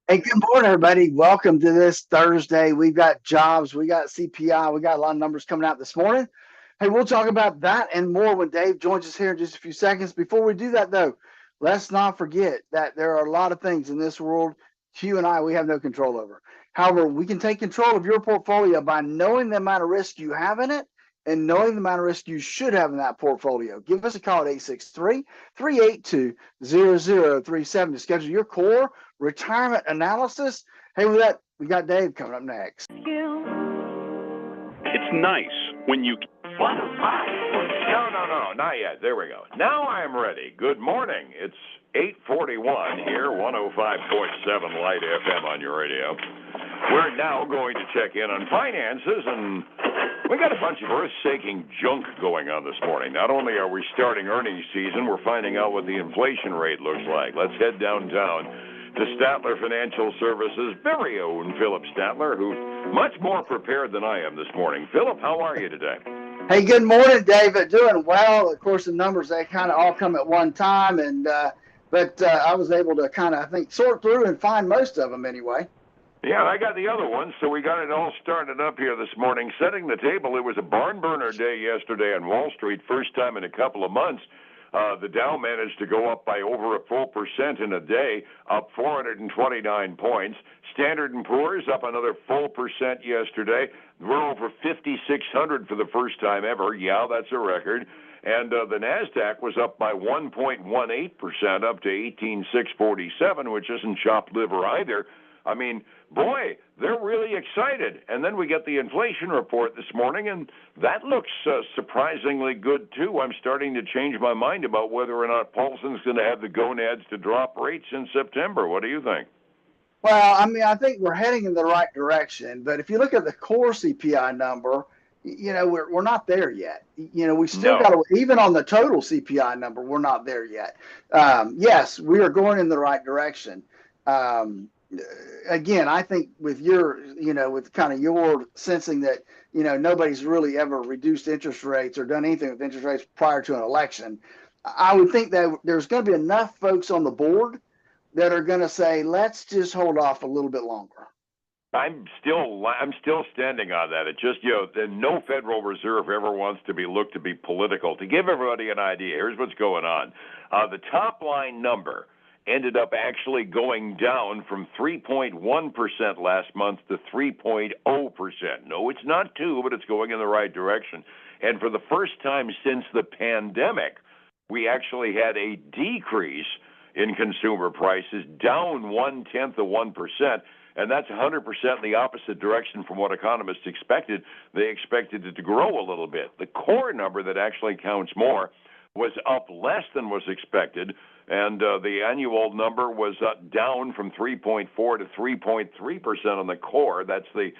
Hey, good morning, everybody. Welcome to this Thursday. We've got jobs, we got CPI, we got a lot of numbers coming out this morning. Hey, we'll talk about that and more when Dave joins us here in just a few seconds. Before we do that, though, let's not forget that there are a lot of things in this world you and I we have no control over. However, we can take control of your portfolio by knowing the amount of risk you have in it and knowing the amount of risk you should have in that portfolio. Give us a call at 863-382-0037 to schedule your core retirement analysis. Hey, with that, we got Dave coming up next. It's nice when you. What a pie. No, not yet. There we go. Now I'm ready. Good morning. It's 8:41 here, 105.7 Light FM on your radio. We're now going to check in on finances, and we got a bunch of earth-shaking junk going on this morning. Not only are we starting earnings season, we're finding out what the inflation rate looks like. Let's head downtown to Statler Financial Services' very own Phillip Statler, who's much more prepared than I am this morning. Phillip, how are you today? Hey, good morning, David. Doing well. Of course, the numbers, they kind of all come at one time, but I was able to kind of, I think, sort through and find most of them anyway. Yeah, I got the other ones, so we got it all started up here this morning. Setting the table, it was a barn burner day yesterday on Wall Street, first time in a couple of months. The Dow managed to go up by over a full percent in a day, up 429 points. Standard & Poor's up another full percent yesterday. We're over 5,600 for the first time ever. Yeah, that's a record. And the NASDAQ was up by 1.18%, up to 18,647, which isn't chopped liver either. I mean, boy, they're really excited. And then we get the inflation report this morning, and that looks surprisingly good, too. I'm starting to change my mind about whether or not Paulson's going to have the gonads to drop rates in September. What do you think? Well, I mean, I think we're heading in the right direction. But if you look at the core CPI number, we're not there yet. We still got to, even on the total CPI number, we're not there yet. Yes, we are going in the right direction. Again, I think with with kind of your sensing that, nobody's really ever reduced interest rates or done anything with interest rates prior to an election, I would think that there's going to be enough folks on the board that are going to say, let's just hold off a little bit longer. I'm still standing on that. It just, no Federal Reserve ever wants to be looked to be political. To give everybody an idea, here's what's going on. The top line number ended up actually going down from 3.1% last month to 3.0%. No, it's not 2%, but it's going in the right direction. And for the first time since the pandemic, we actually had a decrease in consumer prices, down 0.1%. And that's 100% in the opposite direction from what economists expected. They expected it to grow a little bit. The core number that actually counts more was up less than was expected, and the annual number was down from 3.4 to 3.3% on the core. That's the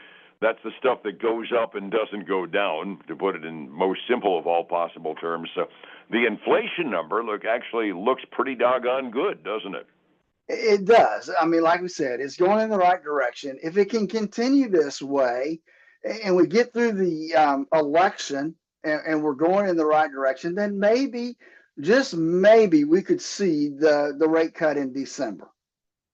stuff that goes up and doesn't go down, to put it in most simple of all possible terms. So the inflation number actually looks pretty doggone good, doesn't it? It does. I mean, like we said, it's going in the right direction. If it can continue this way and we get through the election and we're going in the right direction, then maybe, just maybe, we could see the rate cut in December.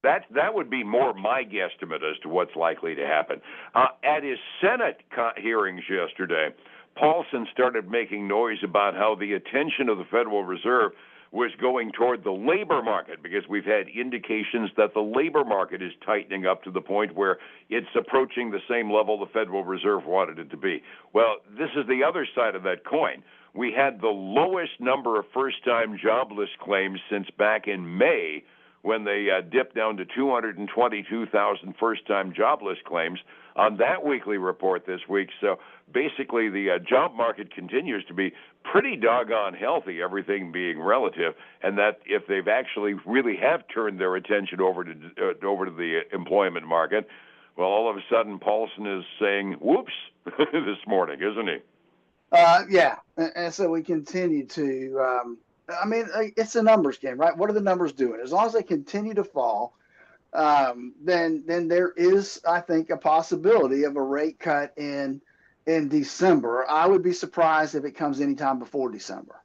That would be more my guesstimate as to what's likely to happen. At his Senate hearings yesterday, Paulson started making noise about how the attention of the Federal Reserve was going toward the labor market, because we've had indications that the labor market is tightening up to the point where it's approaching the same level the Federal Reserve wanted it to be. Well, this is the other side of that coin. We had the lowest number of first-time jobless claims since back in May, when they dipped down to 222,000 first-time jobless claims on that weekly report this week. So basically the job market continues to be pretty doggone healthy, everything being relative, and that if they've actually really have turned their attention over to the employment market, well, all of a sudden Paulson is saying, whoops, this morning, isn't he? Yeah, and so we continue to it's a numbers game, right? What are the numbers doing? As long as they continue to fall, then there is, I think, a possibility of a rate cut in December. I would be surprised if it comes anytime before December.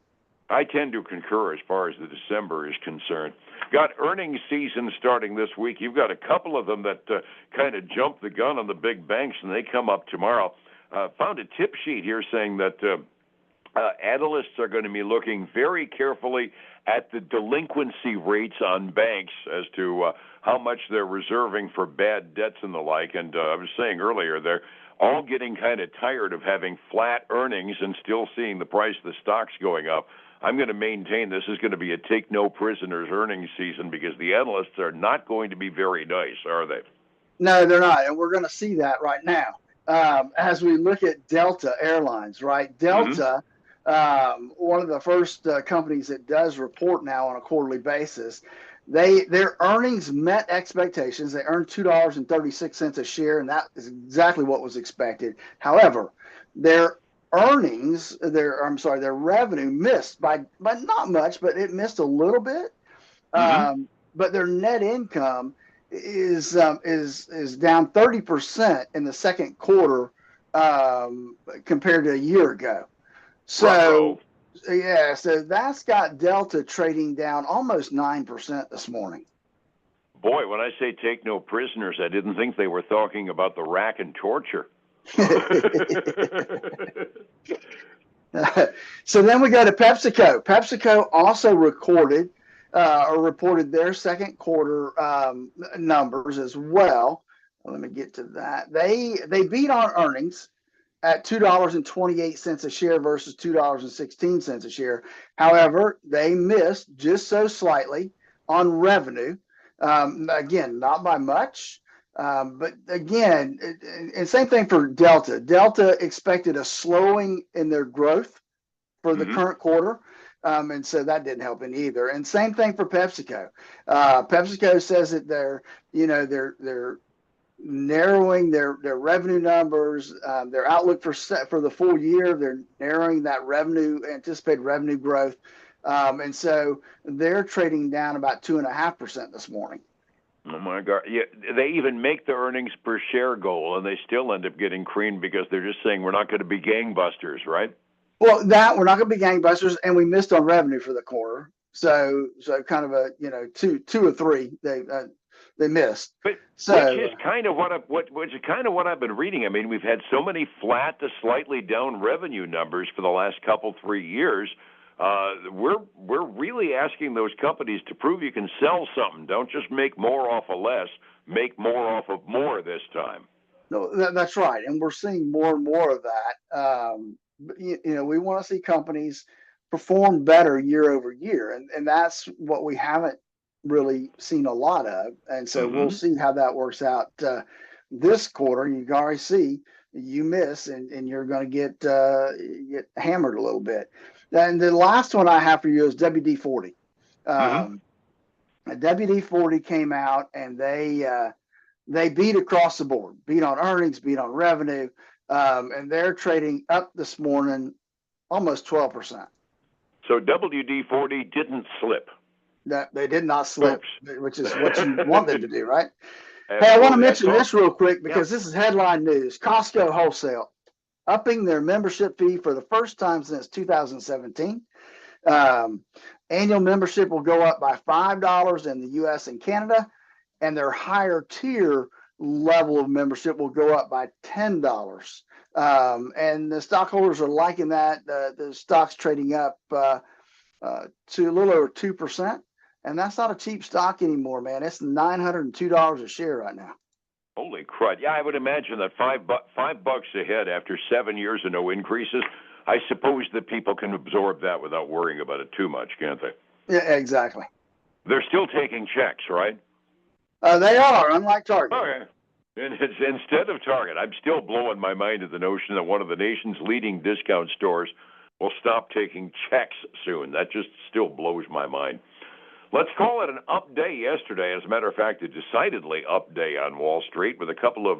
I tend to concur as far as the December is concerned. got earnings season starting this week. You've got a couple of them that kind of jump the gun on the big banks, and they come up tomorrow. Found a tip sheet here saying that analysts are going to be looking very carefully at the delinquency rates on banks as to how much they're reserving for bad debts and the like. And I was saying earlier, they're all getting kind of tired of having flat earnings and still seeing the price of the stocks going up. I'm going to maintain this is going to be a take no prisoners earnings season because the analysts are not going to be very nice, are they? No, they're not. And we're going to see that right now. As we look at Delta Airlines, right? Delta, one of the first companies that does report now on a quarterly basis, their earnings met expectations. They earned $2.36 a share, and that is exactly what was expected. However, their revenue missed by not much, but it missed a little bit. But their net income is down 30% in the second quarter compared to a year ago. So yeah, so that's got Delta trading down almost 9% this morning. Boy, when I say take no prisoners, I didn't think they were talking about the rack and torture. So then we go to PepsiCo. PepsiCo also reported their second quarter numbers as well. Let me get to that. They beat on earnings at $2.28 a share versus $2.16 a share. However, they missed just so slightly on revenue. Again, not by much. But again, and same thing for Delta. Delta expected a slowing in their growth for the current quarter. And so that didn't help any either. And same thing for PepsiCo. PepsiCo says that they're narrowing their revenue numbers, their outlook for the full year. They're narrowing that anticipated revenue growth. And so they're trading down about 2.5% this morning. Oh my God! Yeah, they even make the earnings per share goal, and they still end up getting creamed because they're just saying we're not going to be gangbusters, right? Well, we're not going to be gangbusters, and we missed on revenue for the quarter. So kind of a two or three they missed. But which is kind of what I've been reading. I mean, we've had so many flat to slightly down revenue numbers for the last 3 years. We're really asking those companies to prove you can sell something. Don't just make more off of less. Make more off of more this time. No, that's right, and we're seeing more and more of that. We want to see companies perform better year over year, and that's what we haven't really seen a lot of. And so we'll see how that works out this quarter. You can already see you miss, and you're going to get hammered a little bit. And the last one I have for you is WD-40. WD-40 came out, and they beat across the board, beat on earnings, beat on revenue, and they're trading up this morning almost 12%. So WD-40 didn't slip. They did not slip, which is what you want them to do, right? Absolutely. Hey, I want to mention this real quick because this is headline news. Costco Wholesale upping their membership fee for the first time since 2017. Annual membership will go up by $5 in the U.S. and Canada, and their higher tier level of membership will go up by $10. And the stockholders are liking that. The stock's trading up to a little over 2%. And that's not a cheap stock anymore, man. It's $902 a share right now. Holy crud. Yeah, I would imagine that $5 a head after 7 years of no increases, I suppose that people can absorb that without worrying about it too much, can't they? Yeah, exactly. They're still taking checks, right? They are, unlike Target. Okay. And it's, instead of Target, I'm still blowing my mind at the notion that one of the nation's leading discount stores will stop taking checks soon. That just still blows my mind. Let's call it an up day yesterday. As a matter of fact, a decidedly up day on Wall Street with a couple of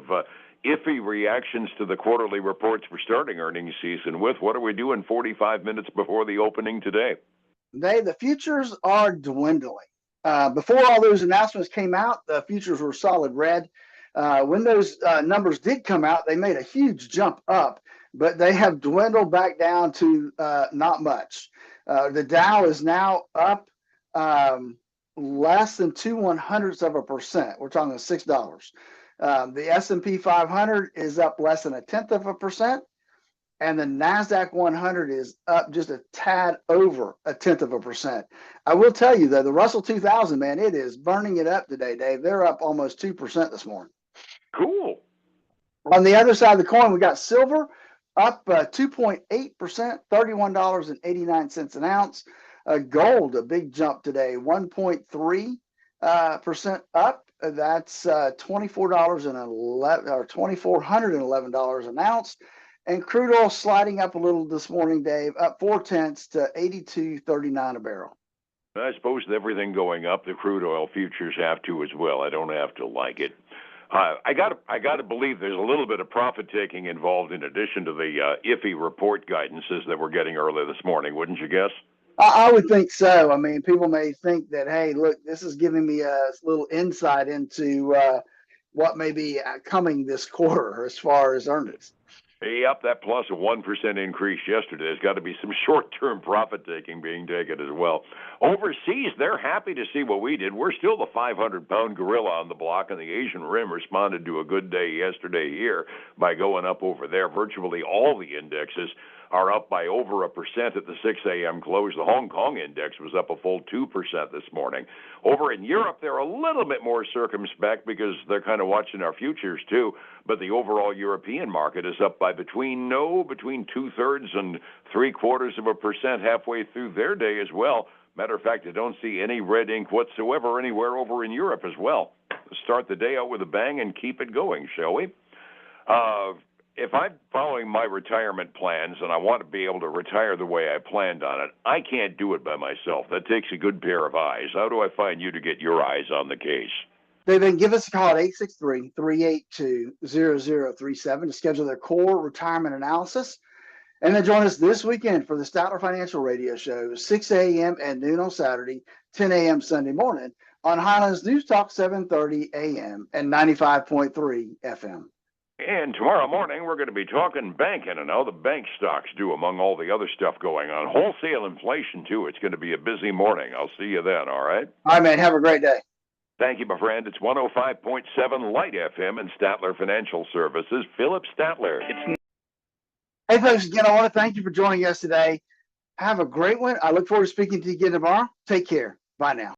iffy reactions to the quarterly reports we're starting earnings season with. What are we doing 45 minutes before the opening today? The futures are dwindling. Before all those announcements came out, the futures were solid red. When those numbers did come out, they made a huge jump up, but they have dwindled back down to not much. The Dow is now up less than 0.02%. We're talking $6. The S&P 500 is up less than 0.1%, and the NASDAQ 100 is up just a tad over 0.1%. I will tell you, though, the Russell 2000, man, it is burning it up today, Dave. They're up almost 2% this morning. Cool. On the other side of the coin, we got silver up 2.8%, $31.89 an ounce. Gold, a big jump today, 1.3% up. That's $2,411 an ounce. And crude oil sliding up a little this morning, Dave, up 0.4 to $82.39 a barrel. I suppose with everything going up, the crude oil futures have to as well. I don't have to like it. I got to believe there's a little bit of profit taking involved in addition to the iffy report guidances that we're getting early this morning, wouldn't you guess? I would think so. I mean, people may think that, hey, look, this is giving me a little insight into what may be coming this quarter as far as earnings. Yep, that plus a 1% increase yesterday. There's got to be some short-term profit taking being taken as well. Overseas, they're happy to see what we did. We're still the 500-pound gorilla on the block, and the Asian Rim responded to a good day yesterday here by going up over there. Virtually all the indexes are up by over 1% at the 6 a.m. close. The Hong Kong index was up a full 2% this morning. Over in Europe, they're a little bit more circumspect because they're kind of watching our futures too, but the overall European market is up by between 2/3 and 0.75% halfway through their day as well. Matter of fact, I don't see any red ink whatsoever anywhere over in Europe as well. Let's start the day out with a bang and keep it going, shall we? If I'm following my retirement plans and I want to be able to retire the way I planned on it, I can't do it by myself. That takes a good pair of eyes. How do I find you to get your eyes on the case? Then give us a call at 863-382-0037 to schedule their core retirement analysis. And then join us this weekend for the Statler Financial Radio Show, 6 a.m. and noon on Saturday, 10 a.m. Sunday morning on Highlands News Talk 730 a.m. and 95.3 FM. And tomorrow morning, we're going to be talking banking and how the bank stocks do among all the other stuff going on. Wholesale inflation, too. It's going to be a busy morning. I'll see you then, all right? All right, man. Have a great day. Thank you, my friend. It's 105.7 Light FM and Statler Financial Services. Phillip Statler. Hey, folks, again, I want to thank you for joining us today. Have a great one. I look forward to speaking to you again tomorrow. Take care. Bye now.